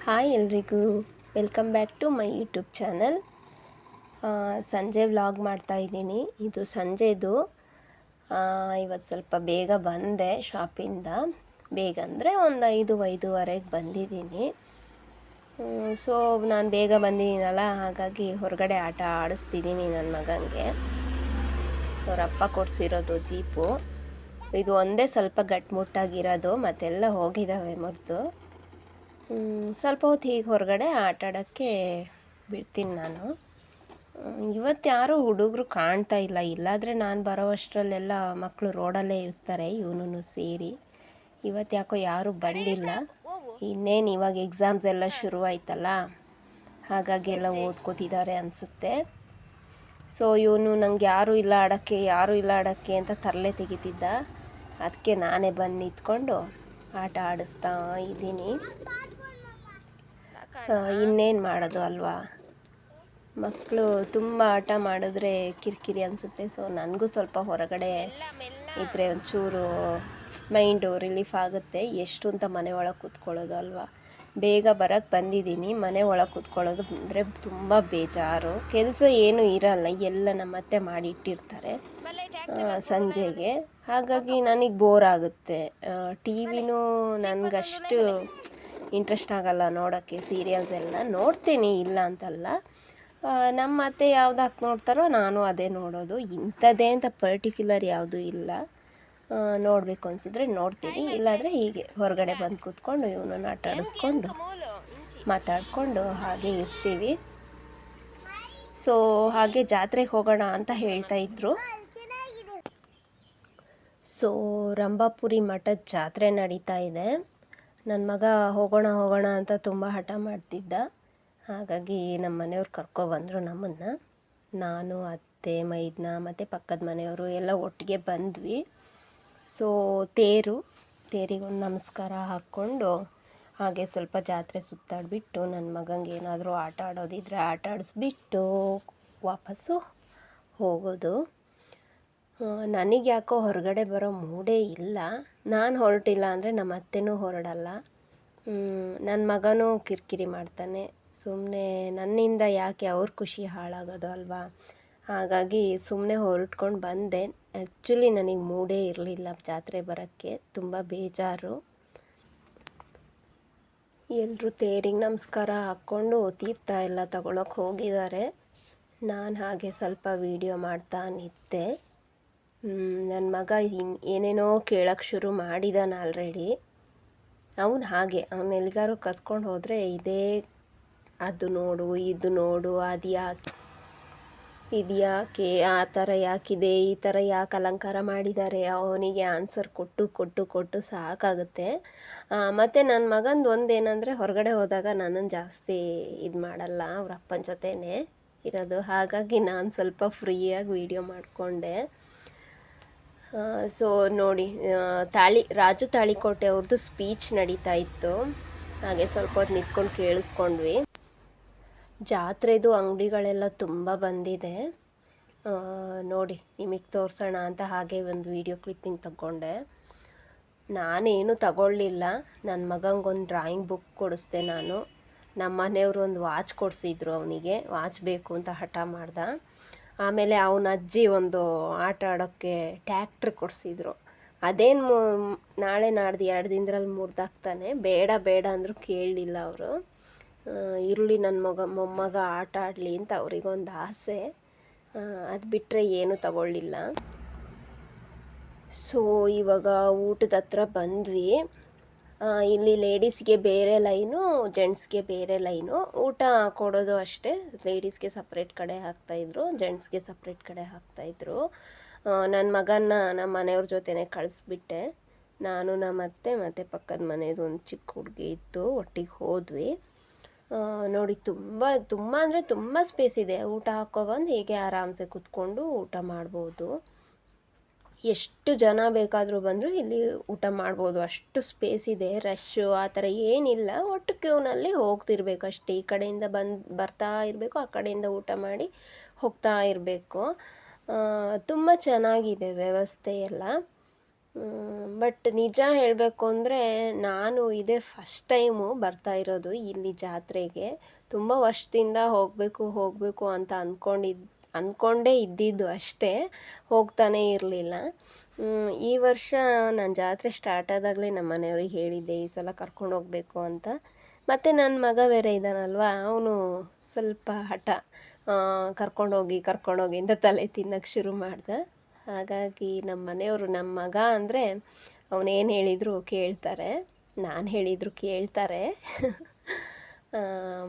Hi ಎಲ್ರಿಗೂ, welcome back to my YouTube channel. ಸಂಜೆ vlog ಮಾಡ್ತಾಯಿದ್ದೀನಿ. ಇದು ಸಂಜೆದು. ಇವತ್ತು ಸ್ವಲ್ಪ ಬೇಗ ಬಂದೆ ಶಾಪಿಂದ. ಬೇಗ ಅಂದರೆ ಒಂದು 5-5:30ಗೆ ಬಂದಿದ್ದೀನಿ. ಸೊ ನಾನು ಬೇಗ ಬಂದಿದ್ದೀನಲ್ಲ, ಹಾಗಾಗಿ ಹೊರಗಡೆ ಆಟ ಆಡಿಸ್ತಿದ್ದೀನಿ ನನ್ನ ಮಗನಿಗೆ. ಅವರಪ್ಪ ಕೊಡಿಸಿರೋದು ಜೀಪು. ಇದು ಒಂದೇ ಸ್ವಲ್ಪ ಗಟ್ಟಿಮುಟ್ಟಾಗಿರೋದು, ಮತ್ತೆಲ್ಲ ಹೋಗಿದ್ದಾವೆ ಮುರಿದು. ಸ್ವಲ್ಪ ಹೊತ್ತು ಹೀಗೆ ಹೊರಗಡೆ ಆಟ ಆಡೋಕ್ಕೆ ಬಿಡ್ತೀನಿ ನಾನು. ಇವತ್ತು ಯಾರೂ ಹುಡುಗರು ಕಾಣ್ತಾ ಇಲ್ಲ. ಇಲ್ಲಾದರೆ ನಾನು ಬರೋ ಅಷ್ಟರಲ್ಲೆಲ್ಲ ಮಕ್ಕಳು ರೋಡಲ್ಲೇ ಇರ್ತಾರೆ, ಇವನು ಸೇರಿ. ಇವತ್ತು ಯಾಕೋ ಯಾರೂ ಬಂದಿಲ್ಲ. ಇನ್ನೇನು ಇವಾಗ ಎಕ್ಸಾಮ್ಸ್ ಎಲ್ಲ ಶುರುವಾಯ್ತಲ್ಲ, ಹಾಗಾಗಿ ಎಲ್ಲ ಓದ್ಕೋತಿದ್ದಾರೆ ಅನಿಸುತ್ತೆ. ಸೊ ಇವನು ನಂಗೆ ಯಾರೂ ಇಲ್ಲ ಆಡೋಕ್ಕೆ ಅಂತ ತರಲೆ ತೆಗಿತಿದ್ದ. ಅದಕ್ಕೆ ನಾನೇ ಬಂದು ನಿಂತ್ಕೊಂಡು ಆಟ ಆಡಿಸ್ತಾ ಇದ್ದೀನಿ. ಇನ್ನೇನು ಮಾಡೋದು ಅಲ್ವಾ, ಮಕ್ಕಳು ತುಂಬ ಆಟ ಮಾಡಿದ್ರೆ ಕಿರಿಕಿರಿ ಅನಿಸುತ್ತೆ. ಸೊ ನನಗೂ ಸ್ವಲ್ಪ ಹೊರಗಡೆ ಇದ್ದರೆ ಒಂಚೂರು ಮೈಂಡು ರಿಲೀಫ್ ಆಗುತ್ತೆ. ಎಷ್ಟು ಅಂತ ಮನೆ ಒಳಗೆ ಕೂತ್ಕೊಳ್ಳೋದು ಅಲ್ವಾ. ಬೇಗ ಬರೋಕ್ಕೆ ಬಂದಿದ್ದೀನಿ. ಮನೆ ಒಳಗೆ ಕೂತ್ಕೊಳ್ಳೋದು ಅಂದರೆ ತುಂಬ ಬೇಜಾರು. ಕೆಲಸ ಏನೂ ಇರಲ್ಲ, ಎಲ್ಲ ನಮ್ಮತ್ತೆ ಮಾಡಿಟ್ಟಿರ್ತಾರೆ ಸಂಜೆಗೆ. ಹಾಗಾಗಿ ನನಗೆ ಬೋರ್ ಆಗುತ್ತೆ. ಟಿ ವಿನೂ ನನಗಷ್ಟು ಇಂಟ್ರೆಸ್ಟ್ ಆಗಲ್ಲ ನೋಡೋಕ್ಕೆ. ಸೀರಿಯಲ್ಸ್ ಎಲ್ಲ ನೋಡ್ತೀನಿ, ಇಲ್ಲ ಅಂತಲ್ಲ. ನಮ್ಮ ಅತ್ತೆ ಯಾವ್ದು ಹಾಕಿ ನೋಡ್ತಾರೋ ನಾನು ಅದೇ ನೋಡೋದು. ಇಂಥದ್ದೇ ಅಂತ ಪರ್ಟಿಕ್ಯುಲರ್ ಯಾವುದೂ ಇಲ್ಲ. ನೋಡಬೇಕು ಅನಿಸಿದ್ರೆ ನೋಡ್ತೀನಿ, ಇಲ್ಲಾಂದರೆ ಹೀಗೆ ಹೊರಗಡೆ ಬಂದು ಕೂತ್ಕೊಂಡು ಇವನನ್ನು ಆಟ ಆಡಿಸ್ಕೊಂಡು ಮಾತಾಡಿಕೊಂಡು ಹಾಗೆ ಇರ್ತೀವಿ. ಸೊ ಹಾಗೆ ಜಾತ್ರೆಗೆ ಹೋಗೋಣ ಅಂತ ಹೇಳ್ತಾಯಿದ್ರು. ಸೊ ರಂಭಾಪುರಿ ಮಠದ ಜಾತ್ರೆ ನಡೀತಾ ಇದೆ. ನನ್ನ ಮಗ ಹೋಗೋಣ ಅಂತ ತುಂಬ ಹಠ ಮಾಡ್ತಿದ್ದ. ಹಾಗಾಗಿ ನಮ್ಮ ಮನೆಯವ್ರು ಕರ್ಕೊಬಂದರು ನಮ್ಮನ್ನು. ನಾನು, ಅತ್ತೆ, ಮೈದ್ನ ಮತ್ತು ಪಕ್ಕದ ಮನೆಯವರು ಎಲ್ಲ ಒಟ್ಟಿಗೆ ಬಂದ್ವಿ. ಸೊ ತೇರಿಗೆ ಒಂದು ನಮಸ್ಕಾರ ಹಾಕ್ಕೊಂಡು ಹಾಗೆ ಸ್ವಲ್ಪ ಜಾತ್ರೆ ಸುತ್ತಾಡಿಬಿಟ್ಟು ನನ್ನ ಮಗಂಗೆ ಏನಾದರೂ ಆಟ ಆಡೋದಿದ್ರೆ ಆಟ ಆಡಿಸ್ಬಿಟ್ಟು ವಾಪಸ್ಸು ಹೋಗೋದು. ನನಗೆ ಯಾಕೋ ಹೊರಗಡೆ ಬರೋ ಮೂಡೇ ಇಲ್ಲ. ನಾನು ಹೊರಟಿಲ್ಲ ಅಂದರೆ ನಮ್ಮ ಅತ್ತೆನೂ ಹೊರಡಲ್ಲ. ನನ್ನ ಮಗನೂ ಕಿರಿಕಿರಿ ಮಾಡ್ತಾನೆ. ಸುಮ್ಮನೆ ನನ್ನಿಂದ ಯಾಕೆ ಅವ್ರ ಖುಷಿ ಹಾಳಾಗೋದು ಅಲ್ವಾ. ಹಾಗಾಗಿ ಸುಮ್ಮನೆ ಹೊರಟ್ಕೊಂಡು ಬಂದೆ. ಆ್ಯಕ್ಚುಲಿ ನನಗೆ ಮೂಡೇ ಇರಲಿಲ್ಲ ಜಾತ್ರೆ ಬರೋಕ್ಕೆ, ತುಂಬ ಬೇಜಾರು. ಎಲ್ಲರೂ ತೇರಿಗೆ ನಮಸ್ಕಾರ ಹಾಕ್ಕೊಂಡು ತೀರ್ಥ ಎಲ್ಲ ತಗೊಳಕ್ಕೆ ಹೋಗಿದ್ದಾರೆ. ನಾನು ಹಾಗೆ ಸ್ವಲ್ಪ ವೀಡಿಯೋ ಮಾಡ್ತಾ ನಿಂತೆ. ನನ್ನ ಮಗ ಏನೇನೋ ಕೇಳೋಕ್ಕೆ ಶುರು ಮಾಡಿದಾನೆ ಆಲ್ರೆಡಿ. ಅವನು ಎಲ್ಲಿಗಾರು ಕರ್ಕೊಂಡು ಹೋದರೆ ಇದೇ ಅದು ನೋಡು, ಇದು ನೋಡು, ಇದು ಯಾಕೆ ಆ ಥರ ಯಾಕಿದೆ, ಈ ಥರ ಯಾಕೆ ಅಲಂಕಾರ ಮಾಡಿದ್ದಾರೆ, ಅವನಿಗೆ ಆನ್ಸರ್ ಕೊಟ್ಟು ಸಾಕಾಗುತ್ತೆ. ಮತ್ತು ನನ್ನ ಮಗಂದು ಒಂದೇನೆಂದರೆ ಹೊರಗಡೆ ಹೋದಾಗ ನನ್ನನ್ನು ಜಾಸ್ತಿ ಇದು ಮಾಡಲ್ಲ, ಅವ್ರ ಅಪ್ಪನ ಜೊತೆನೇ ಇರೋದು. ಹಾಗಾಗಿ ನಾನು ಸ್ವಲ್ಪ ಫ್ರೀಯಾಗಿ ವೀಡಿಯೋ ಮಾಡಿಕೊಂಡೆ. ಸೊ ನೋಡಿ, ರಾಜು ತಾಳಿಕೋಟೆ ಅವ್ರದ್ದು ಸ್ಪೀಚ್ ನಡೀತಾ ಇತ್ತು. ಹಾಗೆ ಸ್ವಲ್ಪ ಹೊತ್ತು ನಿಂತ್ಕೊಂಡು ಕೇಳಿಸ್ಕೊಂಡ್ವಿ. ಜಾತ್ರೆದು ಅಂಗಡಿಗಳೆಲ್ಲ ತುಂಬ ಬಂದಿದೆ. ನೋಡಿ ನಿಮಗೆ ತೋರಿಸೋಣ ಅಂತ ಹಾಗೆ ಒಂದು ವಿಡಿಯೋ ಕ್ಲಿಪ್ಪಿಂಗ್ ತಗೊಂಡೆ. ನಾನೇನು ತಗೊಳ್ಳಿಲ್ಲ. ನನ್ನ ಮಗಂಗೊಂದು ಡ್ರಾಯಿಂಗ್ ಬುಕ್ ಕೊಡಿಸ್ದೆ ನಾನು. ನಮ್ಮ ಮನೆಯವರು ಒಂದು ವಾಚ್ ಕೊಡಿಸಿದ್ರು, ಅವನಿಗೆ ವಾಚ್ ಬೇಕು ಅಂತ ಹಠ ಮಾಡ್ದ. ಆಮೇಲೆ ಅವನ ಅಜ್ಜಿ ಒಂದು ಆಟ ಆಡೋಕ್ಕೆ ಟ್ಯಾಕ್ಟ್ರ್ ಕೊಡಿಸಿದ್ರು. ಅದೇನು ನಾಳೆ ನಾಡ್ದು 2 ದಿನದಲ್ಲಿ ಮುರಿದಾಕ್ತಾನೆ. ಬೇಡ ಅಂದರೂ ಕೇಳಲಿಲ್ಲ ಅವರು. ಇರಲಿ ನನ್ನ ಮೊಮ್ಮಗ ಆಟ ಆಡಲಿ ಅಂತ ಅವರಿಗೊಂದು ಆಸೆ. ಅದು ಬಿಟ್ಟರೆ ಏನೂ ತಗೊಳ್ಳಿಲ್ಲ. ಸೊ ಇವಾಗ ಊಟದ ಹತ್ರ ಬಂದ್ವಿ. ಇಲ್ಲಿ ಲೇಡೀಸ್ಗೆ ಬೇರೆ ಲೈನು, ಜೆಂಟ್ಸ್ಗೆ ಬೇರೆ ಲೈನು. ಊಟ ಕೊಡೋದು ಅಷ್ಟೇ, ಲೇಡೀಸ್ಗೆ ಸಪ್ರೇಟ್ ಕಡೆ ಹಾಕ್ತಾಯಿದ್ರು, ಜೆಂಟ್ಸ್ಗೆ ಸಪ್ರೇಟ್ ಕಡೆ ಹಾಕ್ತಾಯಿದ್ರು. ನನ್ನ ಮಗನ್ನ ನಮ್ಮ ಮನೆಯವ್ರ ಜೊತೆನೇ ಕಳಿಸ್ಬಿಟ್ಟೆ. ನಾನು ನಮ್ಮ ಅತ್ತೆ ಮತ್ತು ಪಕ್ಕದ ಮನೆಯದು ಒಂದು ಚಿಕ್ಕ ಹುಡುಗಿ ಇತ್ತು, ಒಟ್ಟಿಗೆ ಹೋದ್ವಿ. ನೋಡಿ ತುಂಬ ಅಂದರೆ ತುಂಬ ಸ್ಪೇಸ್ ಇದೆ. ಊಟ ಹಾಕ್ಕೊಬಂದು ಹೀಗೆ ಆರಾಮ್ಸೆ ಕೂತ್ಕೊಂಡು ಊಟ ಮಾಡ್ಬೋದು. ಎಷ್ಟು ಜನ ಬೇಕಾದರೂ ಬಂದರೂ ಇಲ್ಲಿ ಊಟ ಮಾಡ್ಬೋದು, ಅಷ್ಟು ಸ್ಪೇಸ್ ಇದೆ. ರಶ್ಶು ಆ ಥರ ಏನಿಲ್ಲ. ಒಟ್ಟು ಕ್ಯೂನಲ್ಲಿ ಹೋಗ್ತಿರ್ಬೇಕು ಅಷ್ಟೇ. ಈ ಕಡೆಯಿಂದ ಬರ್ತಾ ಇರಬೇಕು, ಆ ಕಡೆಯಿಂದ ಊಟ ಮಾಡಿ ಹೋಗ್ತಾ ಇರಬೇಕು. ತುಂಬ ಚೆನ್ನಾಗಿದೆ ವ್ಯವಸ್ಥೆ ಎಲ್ಲ. ಬಟ್ ನಿಜ ಹೇಳಬೇಕು ಅಂದರೆ ನಾನು ಇದೇ ಫಸ್ಟ್ ಟೈಮು ಬರ್ತಾ ಇರೋದು ಇಲ್ಲಿ ಜಾತ್ರೆಗೆ. ತುಂಬ ವರ್ಷದಿಂದ ಹೋಗಬೇಕು ಅಂತ ಅಂದ್ಕೊಂಡೇ ಇದ್ದಿದ್ದು ಅಷ್ಟೇ, ಹೋಗ್ತಾನೇ ಇರಲಿಲ್ಲ. ಈ ವರ್ಷ ನಾನು ಜಾತ್ರೆ ಸ್ಟಾರ್ಟ್ ಆದಾಗಲೇ ನಮ್ಮ ಮನೆಯವ್ರಿಗೆ ಹೇಳಿದ್ದೆ ಈ ಸಲ ಕರ್ಕೊಂಡು ಹೋಗಬೇಕು ಅಂತ. ಮತ್ತು ನನ್ನ ಮಗ ಬೇರೆ ಇದ್ದಾನಲ್ವ, ಅವನು ಸ್ವಲ್ಪ ಹಠ, ಕರ್ಕೊಂಡೋಗಿ ಅಂತ ತಲೆ ತಿನ್ನೋಕ್ಕೆ ಶುರು ಮಾಡ್ದ. ಹಾಗಾಗಿ ನಮ್ಮ ಮನೆಯವರು, ನಮ್ಮ ಮಗ ಅಂದರೆ ಅವನೇನು ಹೇಳಿದ್ರು ಕೇಳ್ತಾರೆ, ನಾನು ಹೇಳಿದ್ರು ಕೇಳ್ತಾರೆ.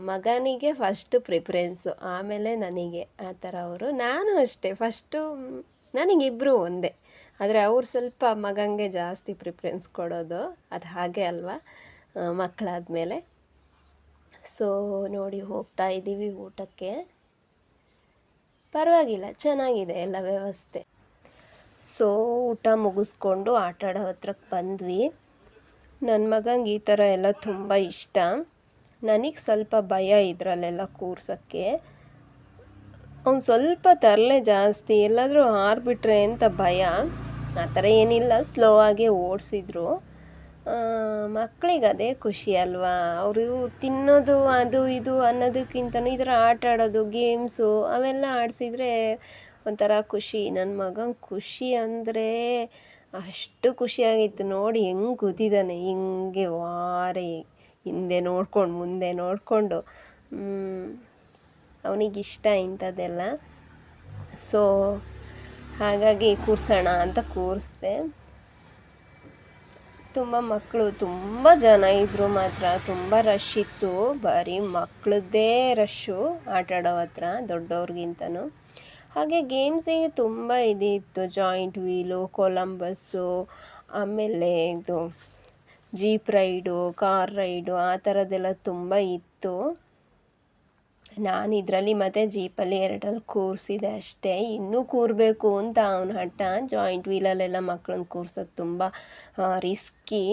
ಮಗನಿಗೆ ಫಸ್ಟು ಪ್ರಿಫರೆನ್ಸು, ಆಮೇಲೆ ನನಗೆ, ಆ ಥರ ಅವರು. ನಾನು ಅಷ್ಟೇ, ಫಸ್ಟು ನನಗಿಬ್ಬರು ಒಂದೇ, ಆದರೆ ಅವ್ರು ಸ್ವಲ್ಪ ಮಗನಿಗೆ ಜಾಸ್ತಿ ಪ್ರಿಫರೆನ್ಸ್ ಕೊಡೋದು. ಅದು ಹಾಗೆ ಅಲ್ವಾ ಮಕ್ಕಳಾದಮೇಲೆ. ಸೊ ನೋಡಿ, ಹೋಗ್ತಾ ಇದ್ದೀವಿ ಊಟಕ್ಕೆ. ಪರವಾಗಿಲ್ಲ, ಚೆನ್ನಾಗಿದೆ ಎಲ್ಲ ವ್ಯವಸ್ಥೆ. ಸೊ ಊಟ ಮುಗಿಸ್ಕೊಂಡು ಆಟ ಆಡೋ ಹತ್ರಕ್ಕೆ ಬಂದ್ವಿ. ನನ್ನ ಮಗಂಗೆ ಈ ಥರ ಎಲ್ಲ ತುಂಬ ಇಷ್ಟ. ನನಗೆ ಸ್ವಲ್ಪ ಭಯ ಇದರಲ್ಲೆಲ್ಲ ಕೂರ್ಸೋಕ್ಕೆ. ಅವ್ನು ಸ್ವಲ್ಪ ತರಲೆ ಜಾಸ್ತಿ, ಎಲ್ಲಾದರೂ ಹಾರಿಬಿಟ್ರೆ ಅಂತ ಭಯ. ಆ ಥರ ಏನಿಲ್ಲ, ಸ್ಲೋ ಆಗಿ ಓಡಿಸಿದ್ರು. ಮಕ್ಕಳಿಗೆ ಅದೇ ಖುಷಿ ಅಲ್ವಾ, ಅವರು ತಿನ್ನೋದು ಅದು ಇದು ಅನ್ನೋದಕ್ಕಿಂತನೂ ಈ ಥರ ಆಟ ಆಡೋದು, ಗೇಮ್ಸು ಅವೆಲ್ಲ ಆಡಿಸಿದ್ರೆ ಒಂಥರ ಖುಷಿ. ನನ್ನ ಮಗಂಗೆ ಖುಷಿ ಅಂದರೆ ಅಷ್ಟು ಖುಷಿಯಾಗಿತ್ತು. ನೋಡಿ ಹೆಂಗೆ ಕೂತಿದ್ದಾನೆ, ಹಿಂಗೆ ವಾರಿ ಹಿಂದೆ ನೋಡ್ಕೊಂಡು ಮುಂದೆ ನೋಡಿಕೊಂಡು. ಅವನಿಗಿಷ್ಟ ಇಂಥದ್ದೆಲ್ಲ. ಸೊ ಹಾಗಾಗಿ ಕೂರಿಸೋಣ ಅಂತ ಕೂರಿಸ್ದೆ. ತುಂಬ ಮಕ್ಕಳು, ತುಂಬ ಜನ ಇದ್ದರು ಮಾತ್ರ, ತುಂಬ ರಶ್ ಇತ್ತು. ಬರೀ ಮಕ್ಕಳದ್ದೇ ರಶ್ಶು ಆಟಾಡೋ ಹತ್ರ, ದೊಡ್ಡವ್ರಿಗಿಂತನೂ. ಹಾಗೆ ಗೇಮ್ಸಿಗೆ ತುಂಬ ಇದಿತ್ತು, ಜಾಯಿಂಟ್ ವೀಲು, ಕೊಲಂಬಸ್ಸು, ಆಮೇಲೆ ಇದು ಜೀಪ್ ರೈಡು, ಕಾರ್ ರೈಡು, ಆ ಥರದ್ದೆಲ್ಲ ತುಂಬ ಇತ್ತು. ನಾನು ಇದರಲ್ಲಿ ಮತ್ತು ಜೀಪಲ್ಲಿ ಎರಡರಲ್ಲಿ ಕೂರಿಸಿದೆ ಅಷ್ಟೇ. ಇನ್ನೂ ಕೂರಬೇಕು ಅಂತ ಅವನ ಹಠ. ಜಾಯಿಂಟ್ ವೀಲಲ್ಲೆಲ್ಲ ಮಕ್ಕಳನ್ನ ಕೂರ್ಸೋದು ತುಂಬ ರಿಸ್ಕಿ.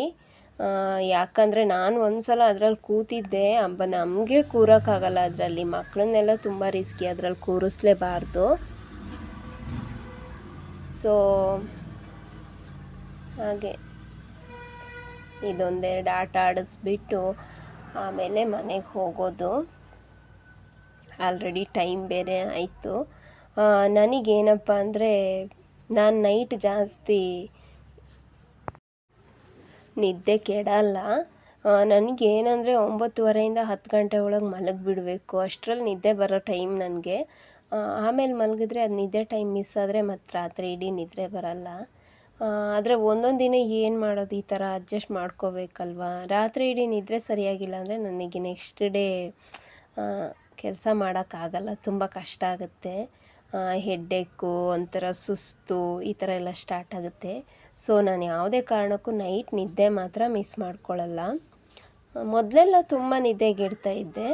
ಯಾಕಂದರೆ ನಾನು ಒಂದು ಸಲ ಅದರಲ್ಲಿ ಕೂತಿದ್ದೆ, ನಮಗೆ ಕೂರೋಕ್ಕಾಗಲ್ಲ ಅದರಲ್ಲಿ. ಮಕ್ಕಳನ್ನೆಲ್ಲ ತುಂಬ ರಿಸ್ಕಿ, ಅದರಲ್ಲಿ ಕೂರಿಸ್ಲೇಬಾರ್ದು. ಸೊ ಹಾಗೆ ಇದೊಂದೆರಡು ಆಟ ಆಡಿಸ್ಬಿಟ್ಟು ಆಮೇಲೆ ಮನೆಗೆ ಹೋಗೋದು. ಆಲ್ರೆಡಿ ಟೈಮ್ ಬೇರೆ ಆಯಿತು. ನನಗೇನಪ್ಪ ಅಂದರೆ, ನಾನು ನೈಟ್ ಜಾಸ್ತಿ ನಿದ್ದೆ ಕೆಡಲ್ಲ. ನನಗೇನಂದರೆ 9:30 10 ಗಂಟೆ ಒಳಗೆ ಮಲಗಿಬಿಡಬೇಕು, ಅಷ್ಟರಲ್ಲಿ ನಿದ್ದೆ ಬರೋ ಟೈಮ್ ನನಗೆ. ಆಮೇಲೆ ಮಲಗಿದ್ರೆ ಅದು ನಿದ್ದೆ ಟೈಮ್ ಮಿಸ್ ಆದರೆ ಮತ್ತು ರಾತ್ರಿ ಇಡೀ ನಿದ್ರೆ ಬರಲ್ಲ. ಆದರೆ ಒಂದೊಂದು ದಿನ ಏನು ಮಾಡೋದು, ಈ ಥರ ಅಡ್ಜಸ್ಟ್ ಮಾಡ್ಕೋಬೇಕಲ್ವ. ರಾತ್ರಿ ಇಡೀ ನಿದ್ರೆ ಸರಿಯಾಗಿಲ್ಲ ಅಂದರೆ ನನಗೆ ನೆಕ್ಸ್ಟ್ ಡೇ ಕೆಲಸ ಮಾಡೋಕ್ಕಾಗಲ್ಲ, ತುಂಬ ಕಷ್ಟ ಆಗುತ್ತೆ. ಹೆಡ್ಡೇಕು, ಒಂಥರ ಸುಸ್ತು, ಈ ಥರ ಎಲ್ಲ ಸ್ಟಾರ್ಟ್ ಆಗುತ್ತೆ. ಸೊ ನಾನು ಯಾವುದೇ ಕಾರಣಕ್ಕೂ ನೈಟ್ ನಿದ್ದೆ ಮಾತ್ರ ಮಿಸ್ ಮಾಡ್ಕೊಳ್ಳಲ್ಲ. ಮೊದಲೆಲ್ಲ ತುಂಬ ನಿದ್ದೆಗೆಡ್ತಾ ಇದ್ದೆ,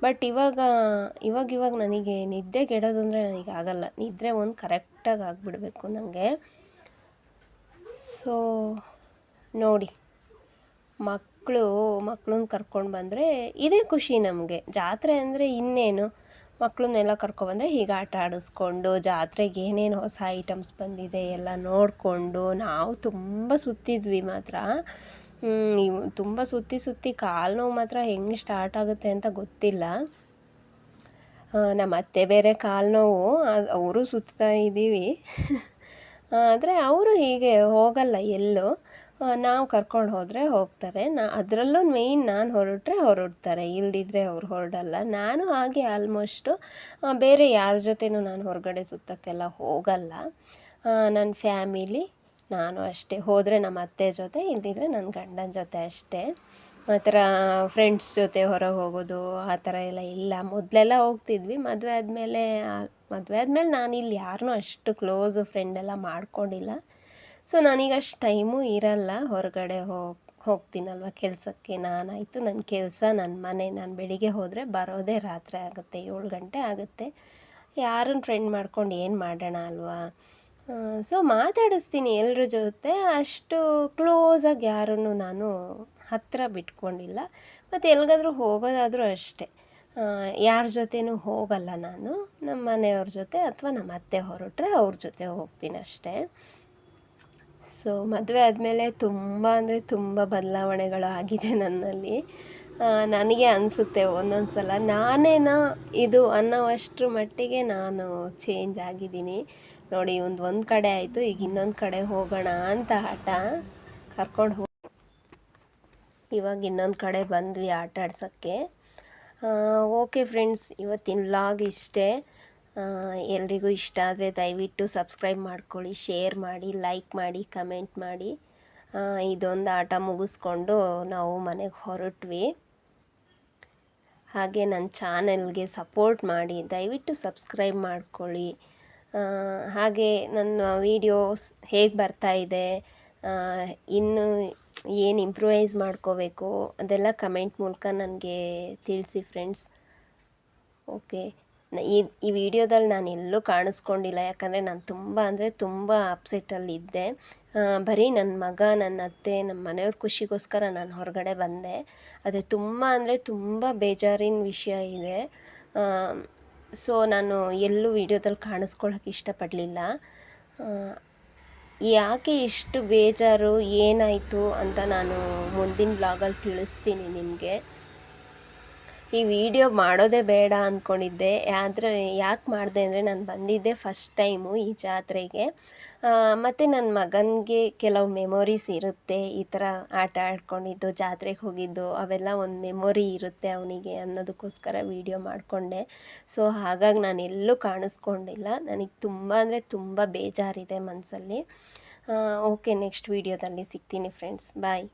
ಬಟ್ ಇವಾಗ ನನಗೆ ನಿದ್ದೆಗೆಡೋದು ಅಂದರೆ ನನಗೆ ಆಗಲ್ಲ. ನಿದ್ರೆ ಒಂದು ಕರೆಕ್ಟಾಗಿ ಆಗಿಬಿಡ್ಬೇಕು ನನಗೆ. ಸೊ ನೋಡಿ, ಮಕ್ಕಳನ್ನ ಕರ್ಕೊಂಡು ಬಂದರೆ ಇದೇ ಖುಷಿ ನಮಗೆ. ಜಾತ್ರೆ ಅಂದರೆ ಇನ್ನೇನು, ಮಕ್ಕಳನ್ನೆಲ್ಲ ಕರ್ಕೊಬಂದರೆ ಹೀಗೆ ಆಟ ಆಡಿಸ್ಕೊಂಡು, ಜಾತ್ರೆಗೆ ಏನೇನು ಹೊಸ ಐಟಮ್ಸ್ ಬಂದಿದೆ ಎಲ್ಲ ನೋಡಿಕೊಂಡು. ನಾವು ತುಂಬ ಸುತ್ತಿದ್ವಿ ಮಾತ್ರ. ತುಂಬ ಸುತ್ತಿ ಕಾಲು ನೋವು ಮಾತ್ರ ಹೆಂಗೆ ಸ್ಟಾರ್ಟ್ ಆಗುತ್ತೆ ಅಂತ ಗೊತ್ತಿಲ್ಲ. ನಮ್ಮ ಅತ್ತೆ ಬೇರೆ ಕಾಲು ನೋವು, ಅವರು ಸುತ್ತಾ ಇದ್ದೀವಿ. ಆದರೆ ಅವರು ಹೀಗೆ ಹೋಗಲ್ಲ ಎಲ್ಲೂ. ನಾವು ಕರ್ಕೊಂಡು ಹೋದರೆ ಹೋಗ್ತಾರೆ. ಅದರಲ್ಲೂ ಮೇಯ್ನ್ ನಾನು ಹೊರಡ್ತಾರೆ, ಇಲ್ಲದಿದ್ದರೆ ಅವ್ರು ಹೊರಡಲ್ಲ. ನಾನು ಹಾಗೆ ಆಲ್ಮೋಸ್ಟು ಬೇರೆ ಯಾರ ಜೊತೆನೂ ನಾನು ಹೊರಗಡೆ ಸುತ್ತಕ್ಕೆಲ್ಲ ಹೋಗಲ್ಲ. ನನ್ನ ಫ್ಯಾಮಿಲಿ, ನಾನು ಅಷ್ಟೇ. ಹೋದರೆ ನಮ್ಮ ಅತ್ತೆ ಜೊತೆ, ಇಲ್ಲದಿದ್ದರೆ ನನ್ನ ಗಂಡನ ಜೊತೆ ಅಷ್ಟೇ. ಆ ಥರ ಫ್ರೆಂಡ್ಸ್ ಜೊತೆ ಹೊರಗೆ ಹೋಗೋದು ಆ ಥರ ಎಲ್ಲ ಇಲ್ಲ. ಮೊದಲೆಲ್ಲ ಹೋಗ್ತಿದ್ವಿ. ಮದುವೆ ಆದಮೇಲೆ ನಾನಿಲ್ಲಿ ಯಾರನ್ನೂ ಅಷ್ಟು ಕ್ಲೋಸ್ ಫ್ರೆಂಡೆಲ್ಲ ಮಾಡ್ಕೊಂಡಿಲ್ಲ. ಸೊ ನನಗೆ ಅಷ್ಟು ಟೈಮೂ ಇರಲ್ಲ. ಹೊರಗಡೆ ಹೋಗ್ತೀನಲ್ವ ಕೆಲಸಕ್ಕೆ, ನಾನಾಯಿತು, ನನ್ನ ಕೆಲಸ, ನನ್ನ ಮನೆ. ನಾನು ಬೆಳಿಗ್ಗೆ ಹೋದರೆ ಬರೋದೇ ರಾತ್ರಿ ಆಗುತ್ತೆ, 7 ಗಂಟೆ ಆಗುತ್ತೆ. ಯಾರನ್ನು ಫ್ರೆಂಡ್ ಮಾಡ್ಕೊಂಡು ಏನು ಮಾಡೋಣ ಅಲ್ವಾ. ಸೊ ಮಾತಾಡಿಸ್ತೀನಿ ಎಲ್ಲರ ಜೊತೆ, ಅಷ್ಟು ಕ್ಲೋಸಾಗಿ ಯಾರನ್ನು ನಾನು ಹತ್ತಿರ ಬಿಟ್ಕೊಂಡಿಲ್ಲ. ಮತ್ತು ಎಲ್ಲಿಗಾದ್ರೂ ಹೋಗೋದಾದರೂ ಅಷ್ಟೇ, ಯಾರ ಜೊತೆನೂ ಹೋಗಲ್ಲ ನಾನು. ನಮ್ಮ ಮನೆಯವ್ರ ಜೊತೆ ಅಥವಾ ನಮ್ಮ ಅತ್ತೆ ಹೊರಟ್ರೆ ಅವ್ರ ಜೊತೆ ಹೋಗ್ತೀನಿ ಅಷ್ಟೇ. ಸೊ ಮದುವೆ ಆದಮೇಲೆ ತುಂಬ ಅಂದರೆ ತುಂಬ ಬದಲಾವಣೆಗಳು ಆಗಿದೆ ನನ್ನಲ್ಲಿ. ನನಗೆ ಅನಿಸುತ್ತೆ ಒಂದೊಂದು ಸಲ ನಾನೇನಾ ಇದು ಅನ್ನೋವಷ್ಟರ ಮಟ್ಟಿಗೆ ನಾನು ಚೇಂಜ್ ಆಗಿದ್ದೀನಿ. ನೋಡಿ ಒಂದು ಕಡೆ ಆಯಿತು, ಈಗ ಇನ್ನೊಂದು ಕಡೆ ಹೋಗೋಣ ಅಂತ ಹಠ ಕರ್ಕೊಂಡು ಇವಾಗ ಇನ್ನೊಂದು ಕಡೆ ಬಂದ್ವಿ ಆಟ ಆಡ್ಸೋಕ್ಕೆ. ಓಕೆ ಫ್ರೆಂಡ್ಸ್, ಇವತ್ತಿನ ವ್ಲಾಗ್ ಇಷ್ಟೇ. ಎಲ್ರಿಗೂ ಇಷ್ಟ ಆದರೆ ದಯವಿಟ್ಟು ಸಬ್ಸ್ಕ್ರೈಬ್ ಮಾಡ್ಕೊಳ್ಳಿ, ಶೇರ್ ಮಾಡಿ, ಲೈಕ್ ಮಾಡಿ, ಕಮೆಂಟ್ ಮಾಡಿ. ಇದೊಂದು ಆಟ ಮುಗಿಸ್ಕೊಂಡು ನಾವು ಮನೆಗೆ ಹೊರಟ್ವಿ. ಹಾಗೆ ನನ್ನ ಚಾನೆಲ್ಗೆ ಸಪೋರ್ಟ್ ಮಾಡಿ, ದಯವಿಟ್ಟು ಸಬ್ಸ್ಕ್ರೈಬ್ ಮಾಡ್ಕೊಳ್ಳಿ. ಹಾಗೆ ನನ್ನ ವೀಡಿಯೋಸ್ ಹೇಗೆ ಬರ್ತಾಯಿದೆ, ಇನ್ನು ಏನು ಇಂಪ್ರೂವೈಸ್ ಮಾಡ್ಕೋಬೇಕು ಅದೆಲ್ಲ ಕಮೆಂಟ್ ಮೂಲಕ ನನಗೆ ತಿಳಿಸಿ ಫ್ರೆಂಡ್ಸ್. ಓಕೆ, ಈ ವಿಡಿಯೋದಲ್ಲಿ ನಾನು ಎಲ್ಲೂ ಕಾಣಿಸ್ಕೊಂಡಿಲ್ಲ, ಯಾಕಂದರೆ ನಾನು ತುಂಬ ಅಂದರೆ ತುಂಬ ಅಪ್ಸೆಟ್ಟಲ್ಲಿದ್ದೆ. ಬರೀ ನನ್ನ ಮಗ, ನನ್ನ ಅತ್ತೆ, ನಮ್ಮ ಮನೆಯವ್ರ ಖುಷಿಗೋಸ್ಕರ ನಾನು ಹೊರಗಡೆ ಬಂದೆ. ಆದರೆ ತುಂಬ ಅಂದರೆ ತುಂಬ ಬೇಜಾರಿನ ವಿಷಯ ಇದೆ. ಸೊ ನಾನು ಎಲ್ಲೂ ವಿಡಿಯೋದಲ್ಲಿ ಕಾಣಿಸ್ಕೊಳ್ಳೋಕೆ ಇಷ್ಟಪಡಲಿಲ್ಲ. ಯಾಕೆ ಇಷ್ಟು ಬೇಜಾರು, ಏನಾಯಿತು ಅಂತ ನಾನು ಮುಂದಿನ ಬ್ಲಾಗಲ್ಲಿ ತಿಳಿಸ್ತೀನಿ ನಿಮಗೆ. ಈ ವಿಡಿಯೋ ಮಾಡೋದೇ ಬೇಡ ಅಂದ್ಕೊಂಡಿದ್ದೆ, ಆದರೆ ಯಾಕೆ ಮಾಡಿದೆ ಅಂದರೆ ನಾನು ಬಂದಿದ್ದೆ ಫಸ್ಟ್ ಟೈಮು ಈ ಜಾತ್ರೆಗೆ. ಮತ್ತು ನನ್ನ ಮಗನಿಗೆ ಕೆಲವು ಮೆಮೊರೀಸ್ ಇರುತ್ತೆ, ಈ ಥರ ಆಟ ಆಡ್ಕೊಂಡಿದ್ದು, ಜಾತ್ರೆಗೆ ಹೋಗಿದ್ದು, ಅವೆಲ್ಲ ಒಂದು ಮೆಮೊರಿ ಇರುತ್ತೆ ಅವನಿಗೆ ಅನ್ನೋದಕ್ಕೋಸ್ಕರ ವಿಡಿಯೋ ಮಾಡಿಕೊಂಡೆ. ಸೊ ಹಾಗಾಗಿ ನಾನು ಎಲ್ಲೂ ಕಾಣಿಸ್ಕೊಂಡಿಲ್ಲ. ನನಗೆ ತುಂಬ ಅಂದರೆ ತುಂಬ ಬೇಜಾರಿದೆ ಮನಸ್ಸಲ್ಲಿ. ಓಕೆ, ನೆಕ್ಸ್ಟ್ ವಿಡಿಯೋದಲ್ಲಿ ಸಿಗ್ತೀನಿ ಫ್ರೆಂಡ್ಸ್, ಬಾಯ್.